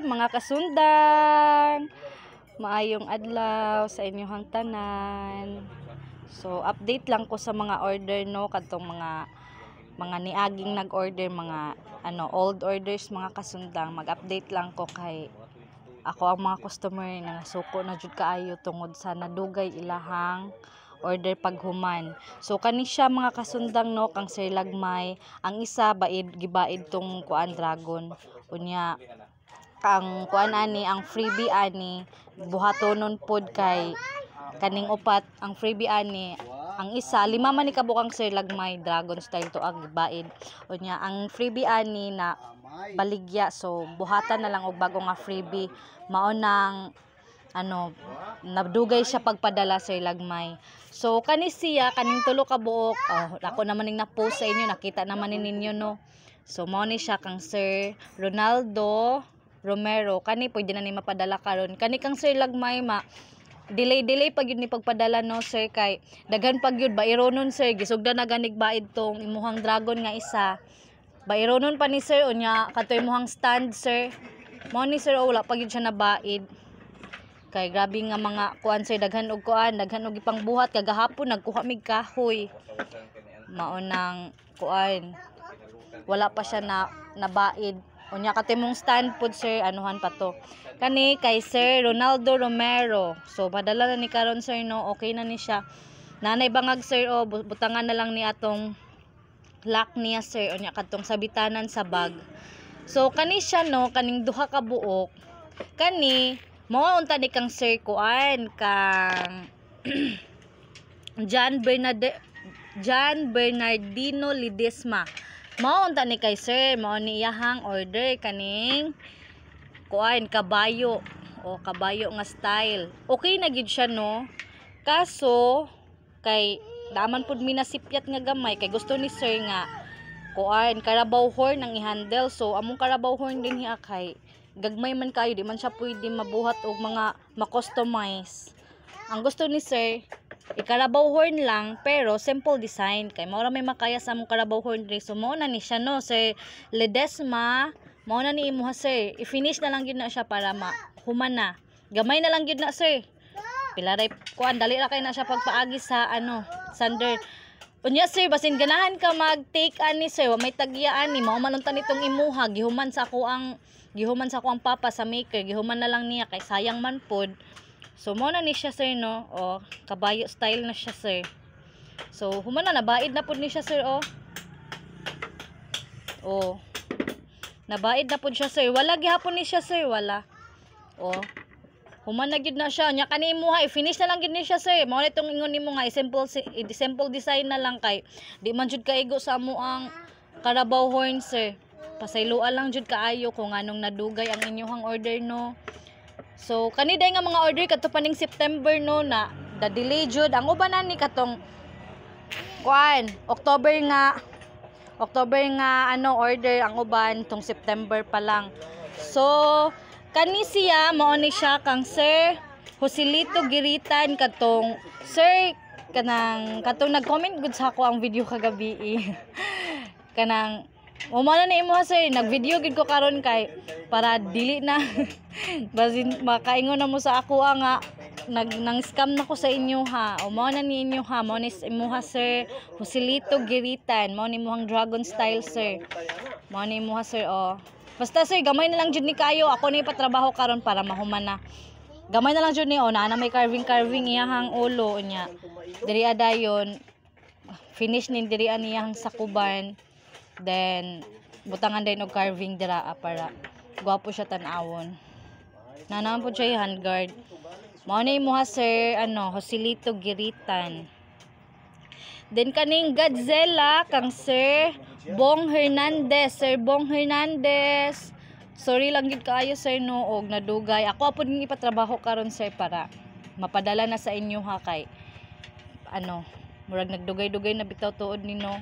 mga kasundang. Maayong adlaw sa inyong tanan. So update lang ko sa mga order no kadtong mga niaging nag-order, mga old orders mga kasundang. Mag-update lang ko kay ako ang mga customer na suko na jud kaayo tungod sa nadugay ilahang order paghuman. So kani siya mga kasundang no kang Sir Lagmay, ang isa gibaid tong kuan dragon. Unya ang kuan ani, ang freebie ani buhatonon pod kay kaning upat ang freebie ani. Ang isa lima man ni kabukang Sir Lagmay dragon style to ang gibaid. Unya ang freebie ani na baligya, so buhatan na lang og bago nga freebie. Mao nang nabdugay siya pagpadala Sir Lagmay. So kani siya kaning tulo ka buok, ako naman ning na-post sa inyo, nakita naman ninyo no. So mao ni siya kang Sir Ronaldo Romero, kani pwede na ni mapadala karon. Kani kang Sir Lagmay delay pag yun ni pagpadala no sir, kay daghan pag yun baironon sir, gisugda na ganig baid tong imuhang dragon nga isa, baironon pa ni sir. Unya kato imuhang stand sir, mao ni sir wala pag yun siya nabaid. Kay grabe nga mga kuan sir, daghan og ipang buhat. Kagahapon nagkuha mig kahoy, mao nang kuan wala pa siya nabaid. Unya katimong stand pod sir, anuhan pa to kani kay Sir Ronaldo Romero. So padala na ni karon sir no, okay na ni siya. Nanay bangag sir, butangan na lang ni atong lock niya sir. Unya kadtong sabitanan sa bag. So kani siya no, kaning duha ka buok kani mao unta ni kang sir kuan kang John Bernardino Ledesma. Mao unta ni kay sir, mao ni iyahang order kaning kuan kabayo nga style. Okay na gid siya no, kaso kay daman pud mi nasipyat nga gamay kay gusto ni sir nga kuan Carabao horn ang i-handle. So among Carabao horn din hiya kay gagmay man kayo, di man siya pwede mabuhat og mga ma-customize. Ang gusto ni sir i-Carabao horn lang pero simple design, kay mao ra may makaya sa among Carabao horn dre. So mao na ni siya no Sir Ledesma, mao na ni imo sir. I-finish na lang gyud na siya para human na. Gamay na lang gyud na sir. Pila ray kuan dali ra kay na siya pagpaagi sa sander. Unya sir, basin ganahan ka mag-take ani sir, wa may tagyaan ni mao man unta nitong imuha, gihuman sa ako ang papa sa maker, gihuman na lang niya kay sayang man pod. So mo na ni siya sir no, kabayo style na siya sir. So human na nabaid na pod ni siya sir nabaid na pod siya sir. Wala gihapon ni siya sir, wala. Human na gid na siya. Nya kani imuha i-finish na lang gid ni siya sir. Mao nitong ingon nimo nga simple design na lang kay di man jud kaigo sa amo ang Carabao horn sir. Pasayloan lang jud kaayo kung anong nadugay ang inyong order no. So kani day nga mga order kadto paning September no na delay jud. Ang uban ni katong kuan October nga order, ang uban tong September pa lang. So kani siya mao ni siya kang Sir Joselito Giritan, katong sir katong nag-comment gud sa ako ang video kagabi kanang umana ni imo sir, nag-video gid ko karon kay para dili na basin makaingon na mo sa ako nga nang scam na ko sa inyo ha. Mao na ni inyo ha, mao ni imo sir Joselito Giritan, mao ni imong dragon style sir. Mao ni imo sir basta sir gamay na lang jud ni kayo, ako ni patrabaho karon para mahuman na. Gamay na lang jud ni na may carving iyahang ulo nya. Diri adayon finish ni diri aniyang sakuban. Then butangan din og carving dira para gwapo siya tan-awon. Nanaman po siya handguard. Mao ni mo sir Joselito Giritan. Then kaning Godzilla kang Sir Bong Hernandez. Sir Bong Hernandez, sorry lang gid kaayo sir no og nadugay. Ako apod ning ipatrabaho karon sir para mapadala na sa inyo ha, kay murag nagdugay-dugay na bitaw tuod ni no.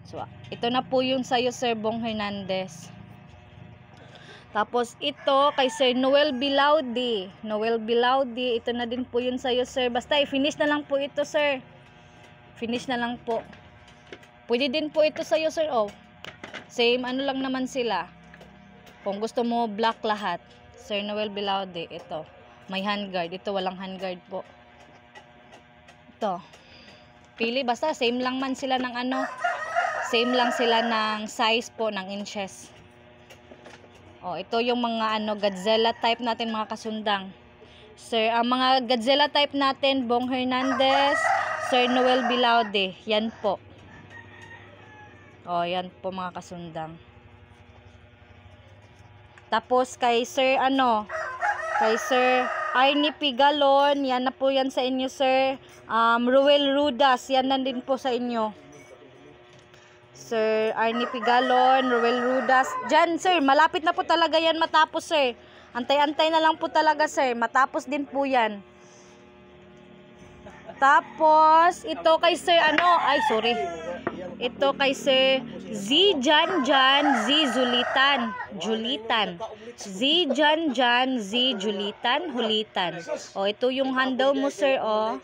So ito na po yung sayo Sir Bong Hernandez. Tapos ito kay Sir Noel Bilaudi, ito na din po yun sayo sir. Basta i-finish na lang po ito sir, finish na lang po. Pwede din po ito sayo sir same lang naman sila. Kung gusto mo black lahat, Sir Noel Bilaude. Ito. May handguard. Ito walang handguard po. Ito. Pili basta same lang man sila ng ano. Same lang sila ng size po ng inches. Oh, ito yung mga ano Godzilla type natin mga kasundang. Sir, ang mga Godzilla type natin, Bong Hernandez, Sir Noel Bilaude. Yan po. Oh, yan po mga kasundang. Tapos kay Sir ano, kay Sir Arnie Pigalon, yan na po yan sa inyo Sir. Ruel Rudas, yan na din po sa inyo. Sir Arnie Pigalon, Ruel Rudas. Diyan Sir, malapit na po talaga yan matapos Sir. Antay-antay na lang po talaga Sir, matapos din po yan. Tapos, ito kay Sir ano, ay sorry. Ito kay Sir Z Jan Z Julitan. Z Jan Z Julitan Hulitan. O, ito yung handle mo Sir, o.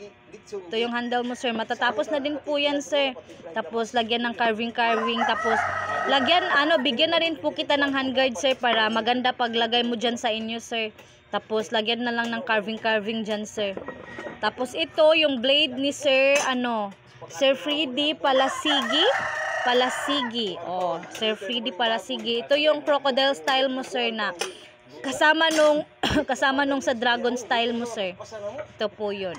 Ito yung handle mo Sir. Matatapos na din po yan Sir. Tapos, lagyan ng carving. Tapos, lagyan, ano, bigyan na rin po kita ng handguard Sir para maganda paglagay mo dyan sa inyo Sir. Tapos, lagyan na lang ng carving dyan Sir. Tapos, ito yung blade ni Sir, ano, Sir Freddy Palasigi. Oh, Sir Freddy Palasigi. Ito yung crocodile style mo Sir na kasama nung kasama nung sa dragon style mo Sir. Ito po yun.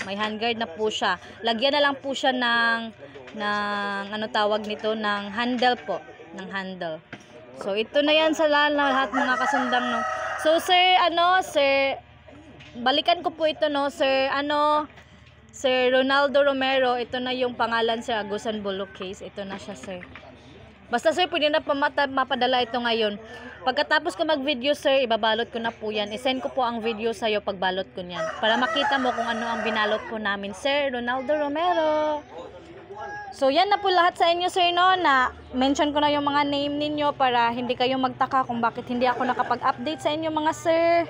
May handguard na po siya. Lagyan na lang po siya ng ano tawag nito, ng handle po, ng handle. So ito na yan sa lahat mga kasundang no. So Sir ano, Sir balikan ko po ito no, Sir ano, Sir Ronaldo Romero, ito na yung pangalan sa Agusan Bullock case. Ito na siya Sir. Basta Sir, pwede na mapadala ito ngayon. Pagkatapos ko mag-video Sir, ibabalot ko na po yan. I-send ko po ang video sa'yo pagbalot ko niyan. Para makita mo kung ano ang binalot po namin. Sir Ronaldo Romero. So yan na po lahat sa inyo Sir no, na mention ko na yung mga name ninyo para hindi kayo magtaka kung bakit hindi ako nakapag-update sa inyo mga Sir.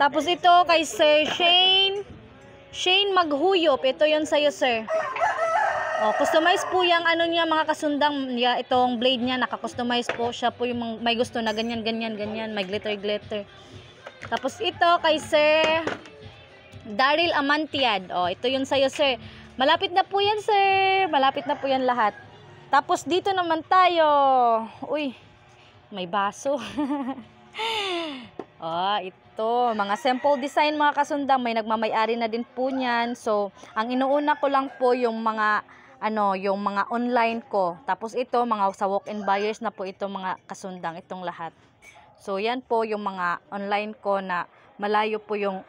Tapos ito kay Sir Shane Maghuyop. Ito yun sa'yo Sir. Oh, customize po yung ano niya mga kasundang, itong blade niya naka-customize po siya po yung may gusto na ganyan, may glitter. Tapos ito kay Sir Daryl Amantiad. Oh, ito yun sa'yo Sir. Malapit na po yan Sir. Malapit na po yan lahat. Tapos dito naman tayo. Uy, may baso. Oh, ito. Mga sample design mga kasundang. May nagmamay-ari na din po niyan. So, ang inuuna ko lang po yung mga yung mga online ko. Tapos ito, mga sa walk-in buyers na po ito mga kasundang. Itong lahat. So, yan po yung mga online ko na malayo po yung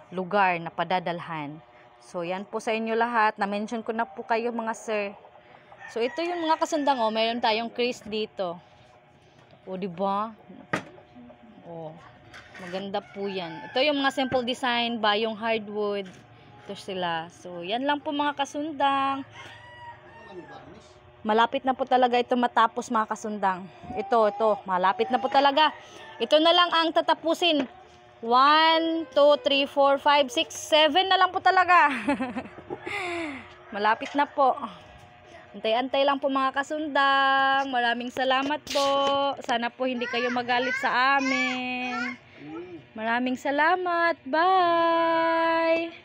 lugar na padadalhan. So, yan po sa inyo lahat. Na-mention ko na po kayo mga Sir. So, ito yung mga kasundang. Oh, mayroon tayong crease dito. O, diba? Oh, maganda po yan. Ito yung mga simple design, bayong hardwood. Ito sila. So, yan lang po mga kasundang. Malapit na po talaga ito matapos mga kasundang. Ito, malapit na po talaga. Ito na lang ang tatapusin. 1, 2, 3, 4, 5, 6, 7 na lang po talaga. Malapit na po. Antay-antay lang po mga kasundang. Maraming salamat po. Sana po hindi kayo magalit sa amin. Maraming salamat. Bye!